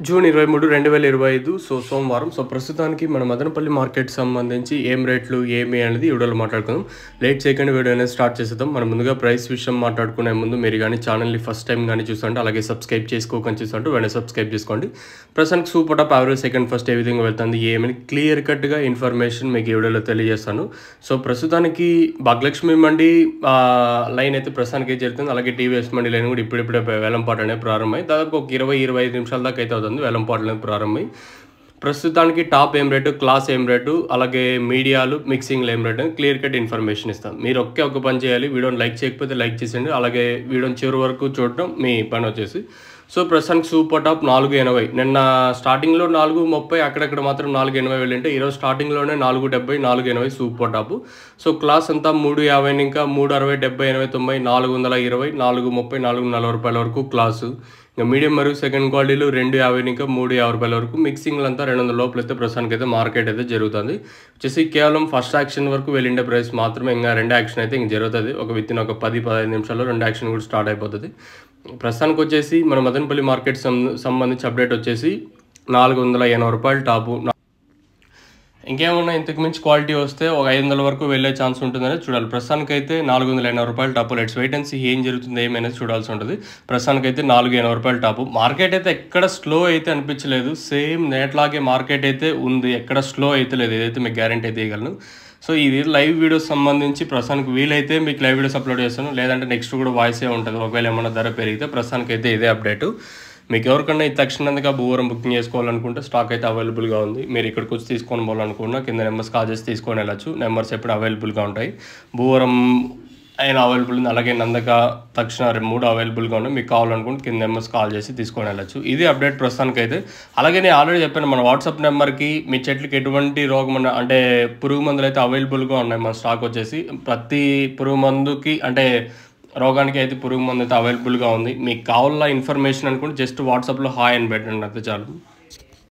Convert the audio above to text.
June 23, 2025 సోమవారం. ప్రస్తుతానికి మన మదనపల్లి మార్కెట్ సంబంధించి ఏం రేట్లు ఏమి అనేది ఈ వీడియోలో మాట్లాడుకుందాం. లేట్ చేయకుండా వీడియో అనేది స్టార్ట్ చేసేద్దాం. మనం ముందుగా ప్రైస్ విషయం మాట్లాడుకునే ముందు మీరు కానీ ఛానల్ని ఫస్ట్ టైం కానీ చూస్తుంటే అలాగే సబ్స్క్రైబ్ చేసుకోకని చూస్తుంటే వెంటనే సబ్స్క్రైబ్ చేసుకోండి. ప్రస్తుతానికి super top average second first ఏ విధంగా వెళ్తుంది ఏమని క్లియర్ కట్గా ఇన్ఫర్మేషన్ మీకు ఈ వీడియోలో తెలియజేస్తాను. ప్రస్తుతానికి భాగ్యలక్ష్మి మండి లైన్ అయితే ప్రస్తుతానికి జరుగుతుంది. అలాగే టీవీఎస్ మండి లైన్ కూడా ఇప్పుడిప్పుడే వేలంపాట అనేది ప్రారంభమై దాదాపు ఒక 20-25 నిమిషాల దాకా అయితే వేలంపాటలు అనేది ప్రారంభమై ప్రస్తుతానికి టాప్ ఏం రేటు, క్లాస్ ఏం రేటు, అలాగే మీడియాలు మిక్సింగ్లు ఏం రేటు క్లియర్ కట్ ఇన్ఫర్మేషన్ ఇస్తాను. మీరు ఒక పని చేయాలి, వీడియోని లైక్ చేయకపోతే లైక్ చేసేయండి, అలాగే వీడియోని చివరి వరకు చూడటం మీ పని వచ్చేసి. ప్రస్తుతానికి సూపర్ టాప్ 480, నిన్న స్టార్టింగ్లో 430 అక్కడక్కడ మాత్రం 480 వెళ్ళింటే ఈరోజు స్టార్టింగ్లోనే 470, 480 సూపర్ టాప్. క్లాస్ అంతా 350 ఇంకా 360, 70, 80, 90, 420, 430, 440 రూపాయల వరకు క్లాసు. ఇంకా మీడియం మరియు సెకండ్ క్వాలిటీలు 250 ఇంకా 350 రూపాయల వరకు, మిక్సింగ్లు అంతా 200 లోపల అయితే ప్రస్తుతానికి అయితే మార్కెట్ అయితే జరుగుతుంది. వచ్చేసి కేవలం ఫస్ట్ యాక్షన్ వరకు వెళ్ళిండే ప్రైస్ మాత్రమే, ఇంకా రెండు యాక్షన్ అయితే ఇంక జరుగుతుంది. వితిన్ ఒక 10-15 నిమిషాల్లో రెండు యాక్షన్ కూడా స్టార్ట్ అయిపోతుంది. ప్రస్తుతానికి వచ్చేసి మన మదనపల్లి మార్కెట్ సంబంధించి అప్డేట్ వచ్చేసి 480 రూపాయలు టాపు. ఇంకేమన్నా ఇంతకు మించి క్వాలిటీ వస్తే ఒక 500 వరకు వెళ్ళే ఛాన్స్ ఉంటుందని చూడాలి. ప్రస్తుతానికి అయితే 480 రూపాయలు top. Let's wait and see ఏం జరుగుతుంది ఏమైనా చూడాల్సి ఉంటుంది. ప్రస్తుతానికి అయితే 480 రూపాయలు టాపు. మార్కెట్ అయితే ఎక్కడ స్లో అయితే అనిపించలేదు, సేమ్ నేట్లాగే మార్కెట్ అయితే ఉంది, ఎక్కడ స్లో అయితే లేదు, ఏదైతే మీకు గ్యారెంటీ అయితే ఇవ్వగలను. ఇది లైవ్ వీడియోస్ సంబంధించి ప్రస్తుతానికి వీలైతే మీకు లైవ్ వీడియోస్ అప్లోడ్ చేస్తాను, లేదంటే నెక్స్ట్ కూడా వాయిసే ఉంటుంది ఒకవేళ ఏమన్నా ధర పెరిగితే. ప్రస్తుతానికి అయితే ఇదే అప్డేటు. మీకు ఎవరికన్నా ఈ తక్షణంగా భూవరం బుకింగ్ చేసుకోవాలనుకుంటే స్టాక్ అయితే అవైలబుల్గా ఉంది. మీరు ఇక్కడికి వచ్చి తీసుకొని పోవాలనుకున్నా కింద నెంబర్స్ కాల్ చేసి తీసుకొని వెళ్ళచ్చు. నెంబర్స్ ఎప్పుడు అవైలబుల్గా ఉంటాయి. భూవరం అయినా అవైలబుల్ ఉంది, అలాగే నందక తక్షణ 3 అవైలబుల్గా ఉన్నాయి. మీకు కావాలనుకుంటే కింద నెంబర్స్ కాల్ చేసి తీసుకొని వెళ్ళచ్చు. ఇది అప్డేట్ ప్రస్తుతానికి అయితే. అలాగే నేను ఆల్రెడీ చెప్పాను, మన వాట్సాప్ నెంబర్కి మీ చెట్లకి ఎటువంటి రోగం అంటే పురుగు మందులు అయితే అవైలబుల్గా ఉన్నాయి. మన స్టాక్ వచ్చేసి ప్రతి పురుగు మందుకి అంటే రోగానికి అయితే పురుగు మందు అయితే అవైలబుల్గా ఉంది. మీకు కావాల ఇన్ఫర్మేషన్ అనుకుంటే జస్ట్ వాట్సాప్లో హాయ్ అని పెట్టండి అంతే చాలు.